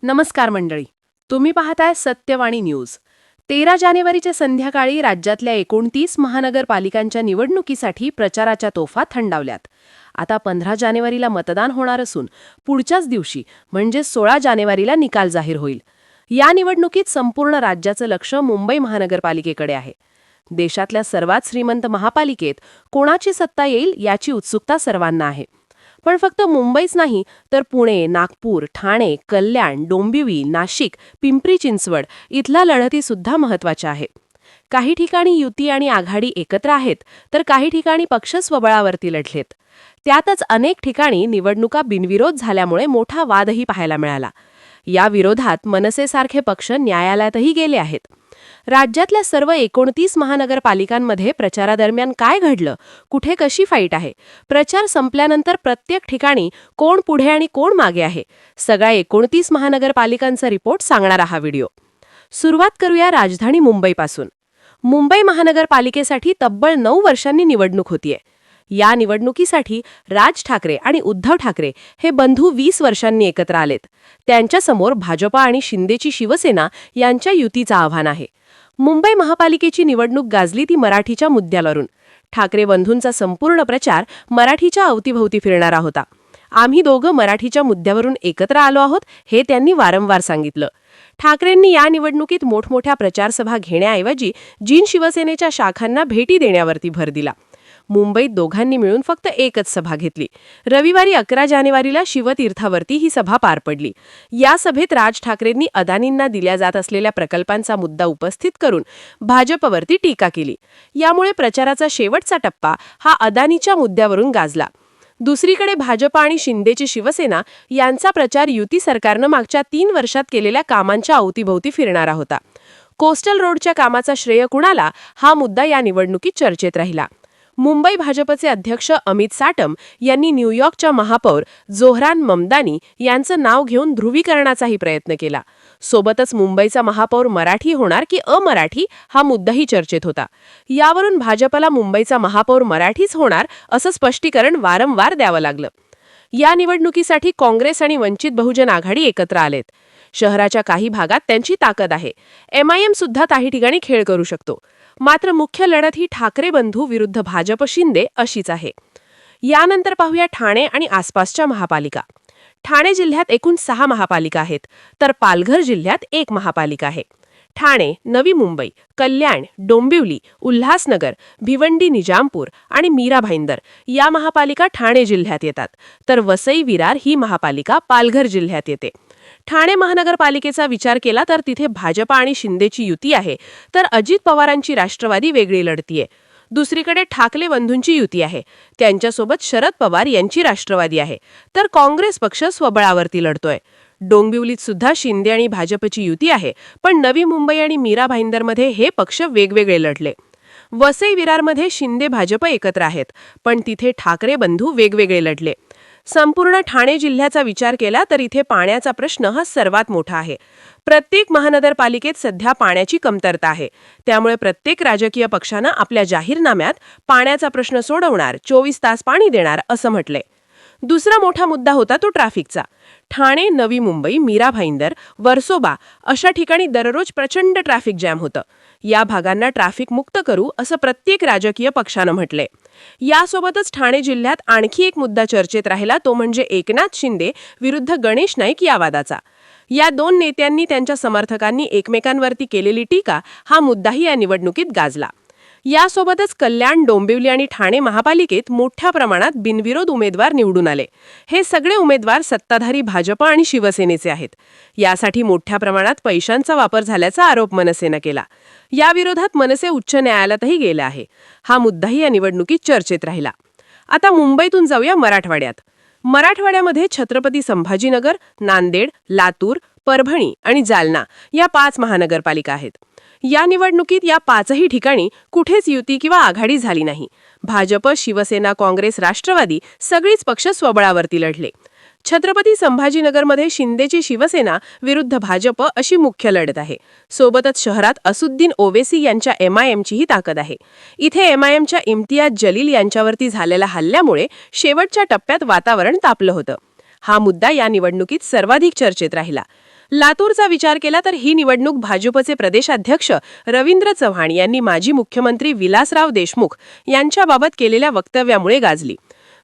नमस्कार मंडळी, तुम्ही पाहताय सत्यवाणी न्यूज. 13 जानेवारीच्या संध्याकाळी राज्यातल्या 29 महानगरपालिकांच्या निवडणुकीसाठी प्रचाराच्या तोफा थंडावल्यात. आता 15 जानेवारीला मतदान होणार असून पुढच्याच दिवशी म्हणजे 16 जानेवारीला निकाल जाहीर होईल. या निवडणुकीत संपूर्ण राज्याचं लक्ष मुंबई महानगरपालिकेकडे आहे. देशातल्या सर्वात श्रीमंत महापालिकेत कोणाची सत्ता येईल याची उत्सुकता सर्वांना आहे. पण फक्त मुंबईच नाही तर पुणे, नागपूर, ठाणे, कल्याण, डोंबिवली, नाशिक, पिंपरी चिंचवड इथल्या लढती सुद्धा महत्त्वाच्या आहेत. काही ठिकाणी युती आणि आघाडी एकत्र आहेत, तर काही ठिकाणी पक्ष स्वबळावरती लढलेत. त्यातच अनेक ठिकाणी निवडणुका बिनविरोध झाल्यामुळे मोठा वादही पाहायला मिळाला. या विरोधात मनसेसारखे पक्ष न्यायालयातही गेले आहेत. राज्यातल्या सर्व 29 महानगरपालिकांमध्ये प्रचारादरम्यान काय घडलं, कुठे कशी फाईट आहे, प्रचार संपल्यानंतर प्रत्येक ठिकाणी कोण पुढे आणि कोण मागे आहे, सगळ्या 29 महानगरपालिकांचा रिपोर्ट सांगणारा हा व्हिडिओ. सुरुवात करूया राजधानी मुंबईपासून. मुंबई महानगरपालिकेसाठी तब्बल 9 वर्षांनी निवडणूक होतीये. या निवडणुकीसाठी राज ठाकरे आणि उद्धव ठाकरे हे बंधू 20 वर्षांनी एकत्र आलेत. त्यांच्यासमोर भाजपा आणि शिंदेची शिवसेना यांच्या युतीचं आव्हान आहे. मुंबई महापालिकेची निवडणूक गाजली ती मराठीच्या मुद्द्यावरून. ठाकरे बंधूंचा संपूर्ण प्रचार मराठीच्या अवतीभोवती फिरणारा होता. आम्ही दोघं मराठीच्या मुद्द्यावरून एकत्र आलो आहोत हे त्यांनी वारंवार सांगितलं. ठाकरेंनी या निवडणुकीत मोठमोठ्या प्रचारसभा घेण्याऐवजी जीन शिवसेनेच्या शाखांना भेटी देण्यावरती भर दिला. मुंबईत दोघांनी मिळून फक्त एकच सभा घेतली. रविवारी 11 जानेवारीला शिवतीर्थावरती ही सभा पार पडली. या सभेत राज ठाकरेंनी अदानींना दिल्या जात असलेल्या प्रकल्पांचा मुद्दा उपस्थित करून भाजपवरती टीका केली. यामुळे प्रचाराचा शेवटचा टप्पा हा अदानीच्या मुद्द्यावरून गाजला. दुसरीकडे भाजपा आणि शिंदेची शिवसेना यांचा प्रचार युती सरकारनं मागच्या 3 वर्षात केलेल्या कामांच्या अवतीभोवती फिरणारा होता. कोस्टल रोडच्या कामाचा श्रेय कुणाला, हा मुद्दा या निवडणुकीत चर्चेत राहिला. मुंबई भाजपचे अध्यक्ष अमित साटम यांनी न्यूयॉर्कच्या महापौर जोहरान ममदानी यांचं नाव घेऊन ध्रुवीकरणाचाही प्रयत्न केला. सोबतच मुंबईचा महापौर मराठी होणार की अमराठी हा मुद्दाही चर्चेत होता. यावरून भाजपला मुंबईचा महापौर मराठीच होणार असं स्पष्टीकरण वारंवार द्यावं लागलं. या निवडणुकीसाठी काँग्रेस आणि वंचित बहुजन आघाडी एकत्र आलेत. शहराच्या काही भागात त्यांची ताकद आहे. MIM सुद्धा काही ठिकाणी खेळ करू शकतो. मात्र मुख्य लढत ही ठाकरे बंधू विरुद्ध भाजप शिंदे अशीच आहे. यानंतर पाहूया ठाणे आणि आसपासच्या महापालिका. ठाणे जिल्ह्यात एकूण 6 महापालिका आहेत, तर पालघर जिल्ह्यात 1 महापालिका आहे. ठाणे, नवी मुंबई, कल्याण, डोंबिवली, उल्हासनगर, भिवंडी, निजामपूर आणि मीरा भाईंदर या महापालिका ठाणे जिल्ह्यात येतात, तर वसई विरार ही महापालिका पालघर जिल्ह्यात येते. ठाणे महानगरपालिकेचा विचार केला तर तिथे भाजपा आणि शिंदेची युती आहे, तर अजित पवारांची राष्ट्रवादी वेगळी लढतीये. दुसरीकडे ठाकरे बंधूंची युती आहे, त्यांच्यासोबत शरद पवार यांची राष्ट्रवादी आहे, तर काँग्रेस पक्ष स्वबळावरती लढतोय. डोंबिवलीत सुद्धा शिंदे आणि भाजपची युती आहे, पण नवी मुंबई आणि मीरा भाईंदरमध्ये हे पक्ष वेगवेगळे लढले. वसई विरारमध्ये शिंदे भाजप एकत्र आहेत, पण तिथे ठाकरे बंधू वेगवेगळे लढले. संपूर्ण ठाणे जिल्ह्याचा विचार केला तर इथे पाण्याचा प्रश्न हा सर्वात मोठा आहे. प्रत्येक महानगरपालिकेत सध्या पाण्याची कमतरता आहे. त्यामुळे प्रत्येक राजकीय पक्षानं आपल्या जाहीरनाम्यात पाण्याचा प्रश्न सोडवणार, 24 तास पाणी देणार असं म्हटलंय. दुसरा मोठा मुद्दा होता तो ट्रॅफिकचा. ठाणे, नवी मुंबई, मीरा भाईंदर, वर्सोबा अशा ठिकाणी दररोज प्रचंड ट्रॅफिक जॅम होतं. या भागांना ट्रॅफिक मुक्त करू असं प्रत्येक राजकीय पक्षानं म्हटलंय. यासोबतच ठाणे जिल्ह्यात आणखी एक मुद्दा चर्चेत राहिला, तो म्हणजे एकनाथ शिंदे विरुद्ध गणेश नाईक या वादाचा. या 2 नेत्यांनी त्यांच्या समर्थकांनी एकमेकांवरती केलेली टीका हा मुद्दाही या निवडणुकीत गाजला. यासोबतच कल्याण, डोंबिवली आणि ठाणे महापालिकेत मोठ्या प्रमाणात बिनविरोध उमेदवार निवडून आले. हे सगळे उमेदवार सत्ताधारी भाजप आणि शिवसेनेचे आहेत. यासाठी मोठ्या प्रमाणात पैशांचा वापर झाल्याचा आरोप मनसेनं केला. याविरोधात मनसे उच्च न्यायालयातही गेलं आहे. हा मुद्दाही या निवडणुकीत चर्चेत राहिला. आता मुंबईतून जाऊया मराठवाड्यात. मराठवाड्यामध्ये छत्रपती संभाजीनगर, नांदेड, लातूर, परभणी आणि जालना या 5 महानगरपालिका आहेत. या निवडणुकीत या 5ही ठिकाणी कुठेच युती किंवा आघाडी झाली नाही. भाजप, शिवसेना, काँग्रेस, राष्ट्रवादी सगळीच पक्ष स्वबळावरती लढले. छत्रपती संभाजीनगरमध्ये शिंदेची शिवसेना विरुद्ध भाजप अशी मुख्य लढत आहे. सोबतच शहरात असुद्दीन ओवेसी यांच्या MIMचीही ताकद आहे. इथे MIMच्या इम्तियाज जलील यांच्यावरती झालेल्या हल्ल्यामुळे शेवटच्या टप्प्यात वातावरण तापलं होतं. हा मुद्दा या निवडणुकीत सर्वाधिक चर्चेत राहिला. लातूरचा विचार केला तर ही निवडणूक भाजपचे प्रदेशाध्यक्ष रवींद्र चव्हाण यांनी माजी मुख्यमंत्री विलासराव देशमुख यांच्याबाबत केलेल्या वक्तव्यामुळे गाजली.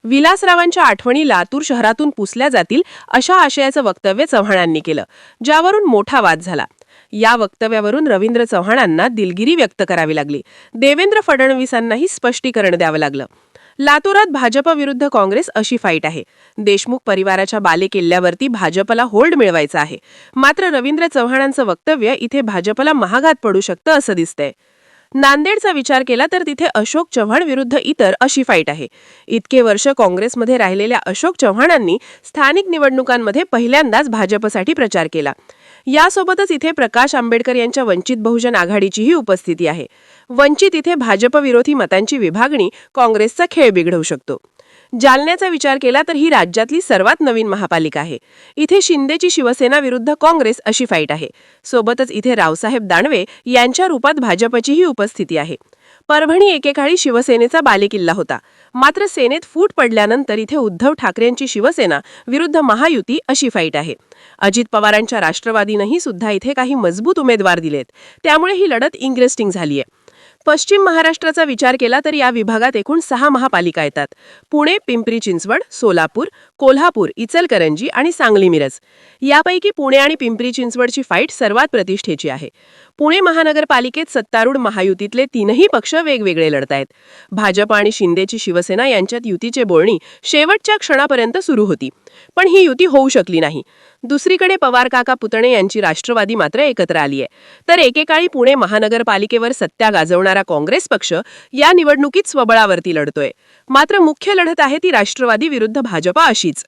विलासरावांच्या आठवणी लातूर शहरातून पुसल्या जातील अशा आशयाचं वक्तव्य चव्हाणांनी केलं, ज्यावरून मोठा वाद झाला. या वक्तव्यावरून रवींद्र चव्हाणांना दिलगिरी व्यक्त करावी लागली. देवेंद्र फडणवीसांनाही स्पष्टीकरण द्यावं लागलं. लातूरात भाजप विरुद्ध काँग्रेस अशी फाईट आहे. देशमुख परिवाराच्या बालेकिल्ल्यावरती भाजपला होल्ड मिळवायचा आहे. मात्र रवींद्र चव्हाणांचं वक्तव्य इथे भाजपला महागात पडू शकतं असं दिसतंय. नांदेडचा विचार केला तर तिथे अशोक चव्हाण विरुद्ध इतर अशी फाईट आहे. इतके वर्ष काँग्रेसमध्ये राहिलेल्या अशोक चव्हाणांनी स्थानिक निवडणुकांमध्ये पहिल्यांदाच भाजपसाठी प्रचार केला. यासोबतच इथे प्रकाश आंबेडकर यांच्या वंचित बहुजन आघाडीचीही उपस्थिती आहे. वंचित इथे भाजप विरोधी मतांची विभागणी काँग्रेसचा खेळ बिघडवू शकतो. जालन्याचा विचार केला तर ही राज्यातली सर्वात नवीन महापालिका आहे. इथे शिंदेची शिवसेना विरुद्ध काँग्रेस अशी फाईट आहे. सोबतच इथे रावसाहेब दानवे यांच्या रूपात भाजपचीही उपस्थिती आहे. परभणी एकेकाळी शिवसेनेचा बालेकिल्ला होता. मात्र सेनेत फूट पडल्यानंतर इथे उद्धव ठाकरेंची शिवसेना विरुद्ध महायुती अशी फाईट आहे. अजित पवारांच्या राष्ट्रवादीनंही सुद्धा इथे काही मजबूत उमेदवार दिलेत. त्यामुळे ही लढत इंटरेस्टिंग झालीय. पश्चिम महाराष्ट्राचा विचार केला तर या विभागात एकूण 6 महापालिका येतात. पुणे, पिंपरी चिंचवड, सोलापूर, कोल्हापूर, इचलकरंजी आणि सांगली मिरज. यापैकी पुणे आणि पिंपरी चिंचवडची फाईट सर्वात प्रतिष्ठेची आहे. पुणे महानगरपालिकेत सत्तारूढ महायुतीतले 3ही पक्ष वेगवेगळे लढतायत. भाजप आणि शिंदेची शिवसेना यांच्यात युतीचे बोलणी शेवटच्या क्षणापर्यंत सुरू होती, पण ही युती होऊ शकली नाही. दुसरीकडे पवार काका पुतणे यांची राष्ट्रवादी मात्र एकत्र आली आहे. तर एकेकाळी पुणे महानगरपालिकेवर सत्ता गाजवणारा काँग्रेस पक्ष या निवडणुकीत स्वबळावरती लढतोय. मात्र मुख्य लढत आहे ती राष्ट्रवादी विरुद्ध भाजप अशीच.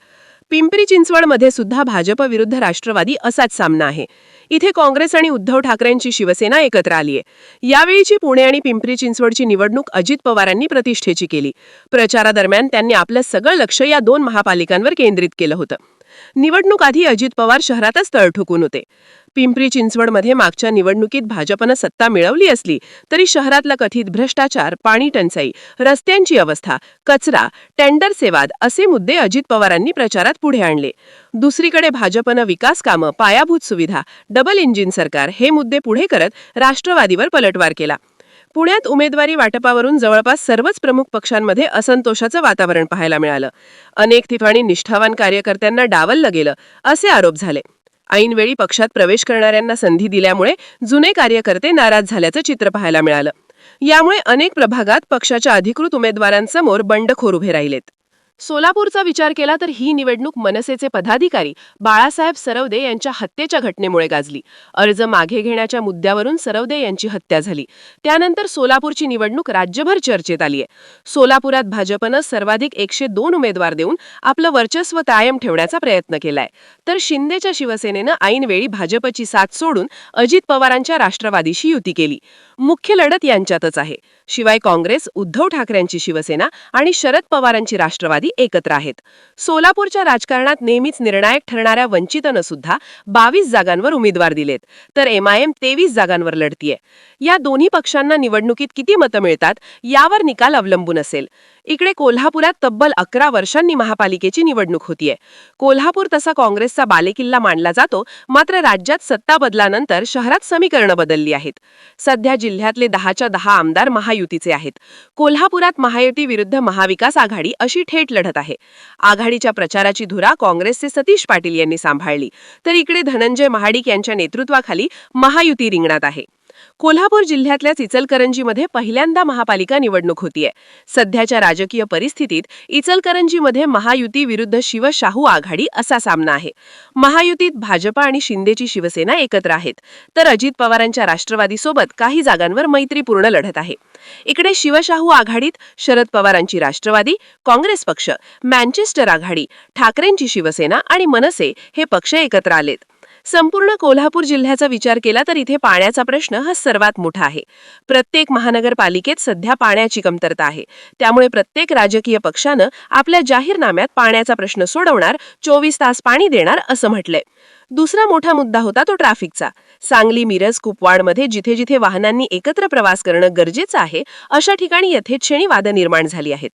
पिंपरी चिंचवडमध्ये सुद्धा भाजप विरुद्ध राष्ट्रवादी असाच सामना आहे. इथे काँग्रेस आणि उद्धव ठाकरेंची शिवसेना एकत्र आलीय. यावेळीची पुणे आणि पिंपरी चिंचवडची निवडणूक अजित पवारांनी प्रतिष्ठेची केली. प्रचारादरम्यान त्यांनी आपलं सगळं लक्ष या 2 महापालिकांवर केंद्रित केलं होतं. निवडणूक आधी अजित पवार शहरातच तळ ठोकून होते. पिंपरी चिंचवडमध्ये मागच्या निवडणुकीत भाजपनं सत्ता मिळवली असली तरी शहरातला कथित भ्रष्टाचार, पाणी टंचाई, रस्त्यांची अवस्था, कचरा, टेंडरचे वाद असे मुद्दे अजित पवारांनी प्रचारात पुढे आणले. दुसरीकडे भाजपनं विकास कामं, पायाभूत सुविधा, डबल इंजिन सरकार हे मुद्दे पुढे करत राष्ट्रवादीवर पलटवार केला. पुण्यात उमेदवारी वाटपावरून जवळपास सर्वच प्रमुख पक्षांमध्ये असंतोषाचं वातावरण पाहायला मिळालं. अनेक ठिकाणी निष्ठावान कार्यकर्त्यांना डावललं गेलं असे आरोप झाले. ऐनवेळी पक्षात प्रवेश करणाऱ्यांना संधी दिल्यामुळे जुने कार्यकर्ते नाराज झाल्याचं चित्र पाहायला मिळालं. यामुळे अनेक प्रभागात पक्षाच्या अधिकृत उमेदवारांसमोर बंडखोर उभे राहिलेत. सोलापूरचा विचार केला तर ही निवडणूक मनसेचे पदाधिकारी बाळासाहेब सरवदे यांच्या हत्येच्या घटनेमुळे गाजली. अर्ज मागे घेण्याच्या मुद्द्यावरून सरवदे यांची हत्या झाली. त्यानंतर सोलापूरची निवडणूक राज्यभर चर्चेत आली आहे. सोलापुरात भाजपनं सर्वाधिक 102 उमेदवार देऊन आपलं वर्चस्व कायम ठेवण्याचा प्रयत्न केलाय. तर शिंदेच्या शिवसेनेनं ऐनवेळी भाजपची साथ सोडून अजित पवारांच्या राष्ट्रवादीशी युती केली. मुख्य लढत यांच्यातच आहे. शिवाय काँग्रेस, उद्धव ठाकरेंची शिवसेना आणि शरद पवारांची राष्ट्रवादी एकत्र आहेत. सोलापूरच्या राजकारणात नेहमीच निर्णायक ठरणाऱ्या वंचितनं सुद्धा 22 जागांवर उमेदवार दिलेत. तर MIM 23 जागांवर लढतीये. या दोन्ही पक्षांना निवडणुकीत किती मतं मिळतात यावर निकाल अवलंबून असेल. इकडे कोल्हापुरात तब्बल 11 वर्षांनी महापालिकेची निवडणूक होतीये. कोल्हापूर तसा काँग्रेसचा बालेकिल्ला मानला जातो. मात्र राज्यात सत्ता बदलानंतर शहरात समीकरणं बदलली आहेत. सध्या जिल्ह्यातले 10च्या 10 आमदार महायुतीचे आहेत. कोल्हापुरात महायुती विरुद्ध महाविकास आघाडी अशी थेट लढत आहे. आघाडीच्या प्रचाराची धुरा काँग्रेसचे सतीश पाटील यांनी सांभाळली. तर इकडे धनंजय महाडिक यांच्या नेतृत्वाखाली महायुती रिंगणात आहे. कोल्हापूर जिल्ह्यातल्या इचलकरंजीमध्ये पहिल्यांदा महापालिका निवडणूक होतीये. सध्याच्या राजकीय परिस्थितीत इचलकरंजीमध्ये महायुती विरुद्ध शिवशाहू आघाडी असा सामना आहे. महायुतीत भाजप आणि शिंदेची शिवसेना एकत्र आहेत. तर अजित पवारांच्या राष्ट्रवादीसोबत काही जागांवर मैत्रीपूर्ण लढत आहे. इकडे शिवशाहू आघाडीत शरद पवारांची राष्ट्रवादी, काँग्रेस पक्ष, मँचेस्टर आघाडी, ठाकरेंची शिवसेना आणि मनसे हे पक्ष एकत्र आलेत. संपूर्ण कोल्हापूर जिल्ह्याचा विचार केला तर इथे पाण्याचा प्रश्न हा सर्वात मोठा आहे. प्रत्येक महानगरपालिकेत सध्या पाण्याची कमतरता आहे. त्यामुळे प्रत्येक राजकीय पक्षानं आपल्या जाहीरनाम्यात पाण्याचा प्रश्न सोडवणार, 24 तास पाणी देणार असं म्हटलंय. दुसरा मोठा मुद्दा होता तो ट्रॅफिकचा. सांगली, मिरज, कुपवाडमध्ये जिथे जिथे वाहनांनी एकत्र प्रवास करणं गरजेचं आहे अशा ठिकाणी यथेच्छेने वादं निर्माण झाली आहेत.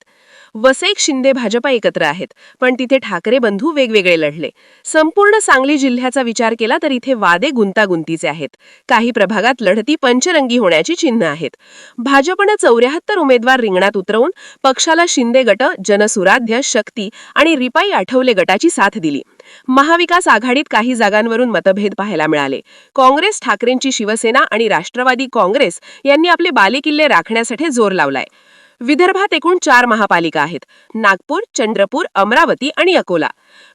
वसई शिंदे भाजपा एकत्र आहेत, पण तिथे ठाकरे बंधू वेगवेगळे लढले. संपूर्ण सांगली जिल्ह्याचा विचार केला तर इथे वादे गुंतागुंतीचे आहेत. काही प्रभागात लढती पंचरंगी होण्याची चिन्ह आहेत. भाजपनं 74 उमेदवार रिंगणात उतरवून पक्षाला शिंदे गट, जनसुराध्य, शक्ती आणि रिपाई आठवले गटाची साथ दिली. महाविकास आघाडीत काही जागांवरून मतभेद पाहायला मिळाले. काँग्रेस, ठाकरेंची शिवसेना आणि राष्ट्रवादी काँग्रेस यांनी आपले बालेकिल्ले राखण्यासाठी जोर लावलाय. विदर्भात एकूण 4 महापालिका आहेत: नागपूर, चंद्रपूर, अमरावती आणि अकोला.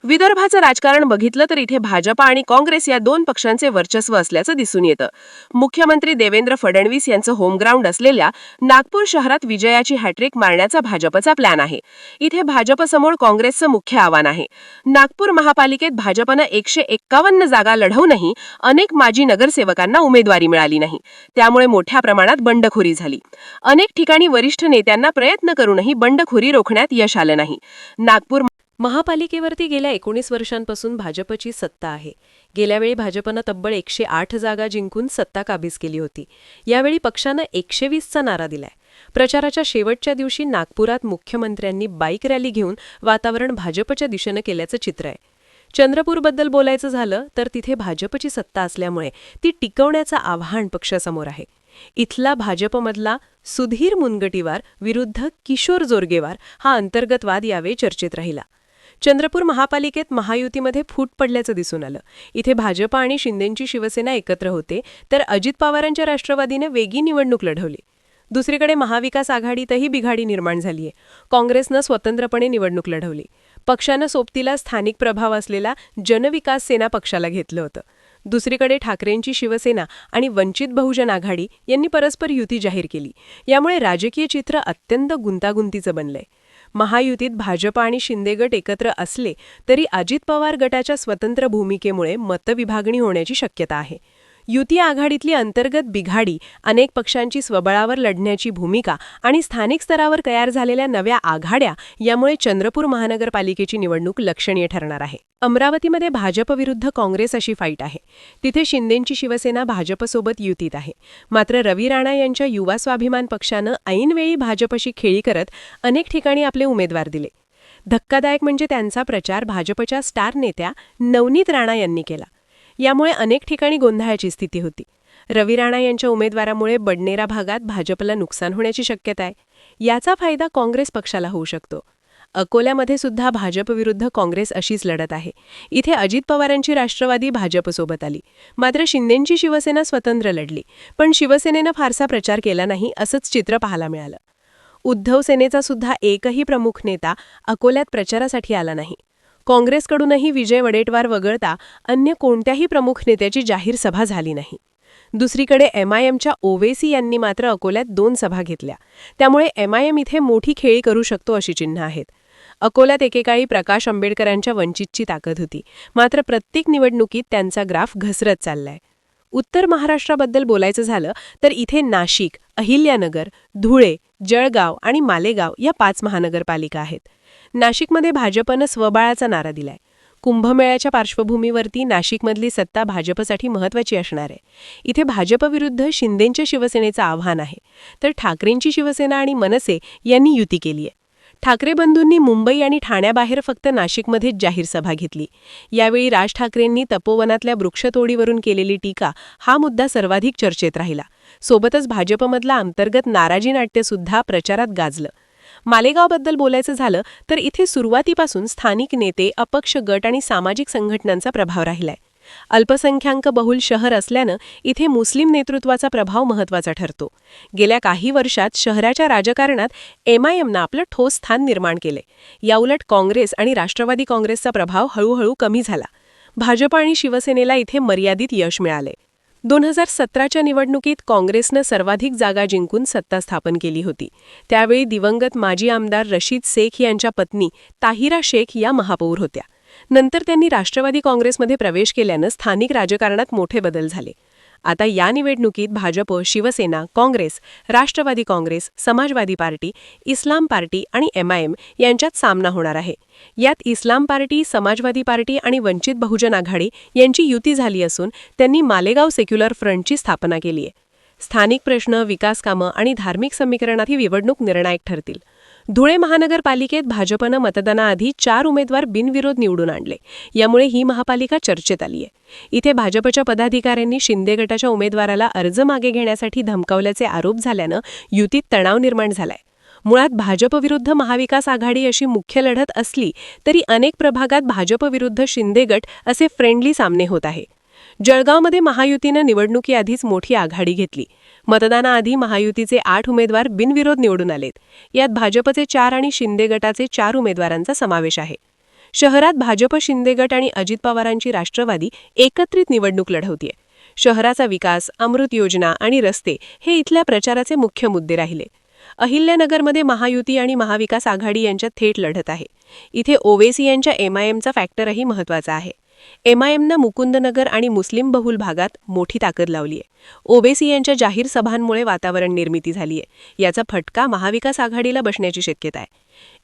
विदर्भाचं राजकारण बघितलं तर इथे भाजपा आणि काँग्रेस या 2 पक्षांचे वर्चस्व असल्याचं दिसून येतं. मुख्यमंत्री देवेंद्र फडणवीस यांचं होमग्राऊंड असलेल्या नागपूर शहरात विजयाची हॅट्रिक मारण्याचा भाजपचा प्लॅन आहे. इथे भाजपसमोर काँग्रेसचं मुख्य आव्हान आहे. नागपूर महापालिकेत भाजपनं 151 जागा लढवूनही अनेक माजी नगरसेवकांना उमेदवारी मिळाली नाही. त्यामुळे मोठ्या प्रमाणात बंडखोरी झाली. अनेक ठिकाणी वरिष्ठ नेत्यांना प्रयत्न करूनही बंडखोरी रोखण्यात यश आलं नाही. नागपूर महापालिकेवरती गेल्या 19 वर्षांपासून भाजपची सत्ता आहे. गेल्यावेळी भाजपनं तब्बल 108 जागा जिंकून सत्ता काबीज केली होती. यावेळी पक्षानं 120चा नारा दिलाय. प्रचाराच्या शेवटच्या दिवशी नागपुरात मुख्यमंत्र्यांनी बाईक रॅली घेऊन वातावरण भाजपच्या दिशेनं केल्याचं चित्र आहे. चंद्रपूरबद्दल बोलायचं झालं तर तिथे भाजपची सत्ता असल्यामुळे ती टिकवण्याचं आव्हान पक्षासमोर आहे. इथला भाजपमधला सुधीर मुनगंटीवार विरुद्ध किशोर जोरगेवार हा अंतर्गत वाद यावेळी चर्चेत राहिला. चंद्रपूर महापालिकेत महायुतीमध्ये फूट पडल्याचं दिसून आलं. इथे भाजप आणि शिंदेंची शिवसेना एकत्र होते, तर अजित पवारांच्या राष्ट्रवादीने वेगळी निवडणूक लढवली. दुसरीकडे महाविकास आघाडीतही बिघाडी निर्माण झालीय. काँग्रेसनं स्वतंत्रपणे निवडणूक लढवली. पक्षानं सोबतीला स्थानिक प्रभाव असलेला जनविकास सेना पक्षाला घेतलं होतं. दुसरीकडे ठाकरेंची शिवसेना आणि वंचित बहुजन आघाडी यांनी परस्पर युती जाहीर केली. यामुळे राजकीय चित्र अत्यंत गुंतागुंतीचं बनलंय. महायुतीत भाजप आणि शिंदे गट एकत्र असले तरी अजित पवार गटाच्या स्वतंत्र भूमिकेमुळे मतविभागणी होण्याची शक्यता आहे. युती आघाडीतली अंतर्गत बिघाडी, अनेक पक्षांची स्वबळावर लढण्याची भूमिका आणि स्थानिक स्तरावर तयार झालेल्या नव्या आघाड्या यामुळे चंद्रपूर महानगरपालिकेची निवडणूक लक्षणीय ठरणार आहे. अमरावतीमध्ये भाजप विरुद्ध काँग्रेस अशी फाईट आहे. तिथे शिंदेंची शिवसेना भाजपसोबत युतीत आहे. मात्र रवी राणा यांच्या युवा स्वाभिमान पक्षानं ऐनवेळी भाजपशी खेळी करत अनेक ठिकाणी आपले उमेदवार दिले. धक्कादायक म्हणजे त्यांचा प्रचार भाजपच्या स्टार नेत्या नवनीत राणा यांनी केला. यामुळे अनेक ठिकाणी गोंधळाची स्थिती होती. रवी राणा यांच्या उमेदवारामुळे बडनेरा भागात भाजपला नुकसान होण्याची शक्यता आहे. याचा फायदा काँग्रेस पक्षाला होऊ शकतो. अकोल्यामध्ये सुद्धा भाजप विरुद्ध काँग्रेस अशीच लढत आहे. इथे अजित पवारांची राष्ट्रवादी भाजपसोबत आली. मात्र शिंदेंची शिवसेना स्वतंत्र लढली. पण शिवसेनेनं फारसा प्रचार केला नाही असंच चित्र पाहायला मिळालं. उद्धव सेनेचा सुद्धा एकही प्रमुख नेता अकोल्यात प्रचारासाठी आला नाही. काँग्रेसकडूनही विजय वडेट्टीवार वगळता अन्य कोणत्याही प्रमुख नेत्याची जाहीर सभा झाली नाही. दुसरीकडे MIMच्या ओवेसी यांनी मात्र अकोल्यात 2 सभा घेतल्या. त्यामुळे MIM इथे मोठी खेळी करू शकतो अशी चिन्ह आहेत. अकोल्यात एकेकाळी प्रकाश आंबेडकरांच्या वंचितची ताकद होती. मात्र प्रत्येक निवडणुकीत त्यांचा ग्राफ घसरत चाललाय. उत्तर महाराष्ट्राबद्दल बोलायचं झालं तर इथे नाशिक, अहिल्यानगर, धुळे, जळगाव आणि मालेगाव या 5 महानगरपालिका आहेत. नाशिकमध्ये भाजपनं स्वबळाचा नारा दिलाय. कुंभमेळ्याच्या पार्श्वभूमीवरती नाशिकमधली सत्ता भाजपसाठी महत्त्वाची असणार आहे. इथे भाजप विरुद्ध शिंदेंच्या शिवसेनेचं आव्हान आहे. तर ठाकरेंची शिवसेना आणि मनसे यांनी युती केली आहे. ठाकरे बंधूंनी मुंबई आणि ठाण्याबाहेर फक्त नाशिकमध्येच जाहीर सभा घेतली. यावेळी राज ठाकरेंनी तपोवनातल्या वृक्षतोडीवरून केलेली टीका हा मुद्दा सर्वाधिक चर्चेत राहिला. सोबतच भाजपमधला अंतर्गत नाराजी नाट्यसुद्धा प्रचारात गाजलं. मालेगावबद्दल बोलायचं झालं तर इथे सुरुवातीपासून स्थानिक नेते, अपक्ष गट आणि सामाजिक संघटनांचा प्रभाव राहिलाय. अल्पसंख्याक बहुल शहर असल्यानं इथे मुस्लिम नेतृत्वाचा प्रभाव महत्त्वाचा ठरतो. गेल्या काही वर्षात शहराच्या राजकारणात MIMनं आपलं ठोस स्थान निर्माण केले. याउलट काँग्रेस आणि राष्ट्रवादी काँग्रेसचा प्रभाव हळूहळू कमी झाला. भाजप आणि शिवसेनेला इथे मर्यादित यश मिळाले. 2017च्या निवडणुकीत काँग्रेसनं सर्वाधिक जागा जिंकून सत्ता स्थापन केली होती. त्यावेळी दिवंगत माजी आमदार रशीद शेख यांच्या पत्नी ताहिरा शेख या महापौर होत्या. नंतर त्यांनी राष्ट्रवादी काँग्रेसमध्ये प्रवेश केल्यानं स्थानिक राजकारणात मोठे बदल झाले. आता या निवडणुकीत भाजप, शिवसेना, काँग्रेस, राष्ट्रवादी काँग्रेस, समाजवादी पार्टी, इस्लाम पार्टी आणि MIM यांच्यात सामना होणार आहे. यात इस्लाम पार्टी, समाजवादी पार्टी आणि वंचित बहुजन आघाडी यांची युती झाली असून त्यांनी मालेगाव सेक्युलर फ्रंटची स्थापना केली आहे. स्थानिक प्रश्न, विकास कामं आणि धार्मिक समीकरणात ही निवडणूक निर्णायक ठरतील. धुळे महानगरपालिकेत भाजपनं मतदानाआधी 4 उमेदवार बिनविरोध निवडून आणले. यामुळे ही महापालिका चर्चेत आली आहे. इथे भाजपच्या पदाधिकाऱ्यांनी शिंदे गटाच्या उमेदवाराला अर्ज मागे घेण्यासाठी धमकावल्याचे आरोप झाल्यानं युतीत तणाव निर्माण झालाय. मुळात भाजप विरुद्ध महाविकास आघाडी अशी मुख्य लढत असली तरी अनेक प्रभागात भाजप विरुद्ध शिंदे गट असे फ्रेंडली सामने होत आहे. जळगावमध्ये महायुतीनं निवडणुकीआधीच मोठी आघाडी घेतली. मतदानाआधी महायुतीचे 8 उमेदवार बिनविरोध निवडून आलेत. यात भाजपचे 4 आणि शिंदे गटाचे 4 उमेदवारांचा समावेश आहे. शहरात भाजप, शिंदे गट आणि अजित पवारांची राष्ट्रवादी एकत्रित निवडणूक लढवतीये. शहराचा विकास, अमृत योजना आणि रस्ते हे इथल्या प्रचाराचे मुख्य मुद्दे राहिले. अहिल्यानगरमध्ये महायुती आणि महाविकास आघाडी यांच्यात थेट लढत आहे. इथे ओवेसी यांच्या MIMचा फॅक्टरही महत्त्वाचा आहे. MIMनं मुकुंदनगर आणि मुस्लिम बहुल भागात मोठी ताकद लावली आहे. ओवेसी यांच्या जाहीर सभांमुळे वातावरण निर्मिती झाली आहे. याचा फटका महाविकास आघाडीला बसण्याची शक्यता आहे.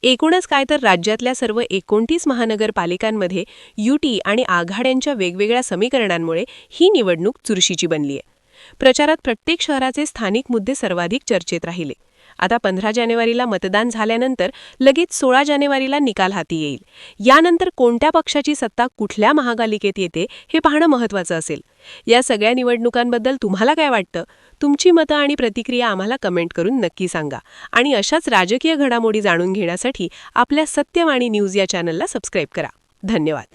एकूणच काय तर राज्यातल्या सर्व 29 महानगरपालिकांमध्ये युती आणि आघाड्यांच्या वेगवेगळ्या समीकरणांमुळे ही निवडणूक चुरशीची बनली आहे. प्रचारात प्रत्येक शहराचे स्थानिक मुद्दे सर्वाधिक चर्चेत राहिले. आता 15 जानेवारीला मतदान झाल्यानंतर लगेच 16 जानेवारीला निकाल हाती येईल. यानंतर कोणत्या पक्षाची सत्ता कुठल्या महापालिकेत येते हे पाहणं महत्त्वाचं असेल. या सगळ्या निवडणुकांबद्दल तुम्हाला काय वाटतं? तुमची मतं आणि प्रतिक्रिया आम्हाला कमेंट करून नक्की सांगा. आणि अशाच राजकीय घडामोडी जाणून घेण्यासाठी आपल्या सत्यवाणी न्यूज या चॅनलला सबस्क्राईब करा. धन्यवाद.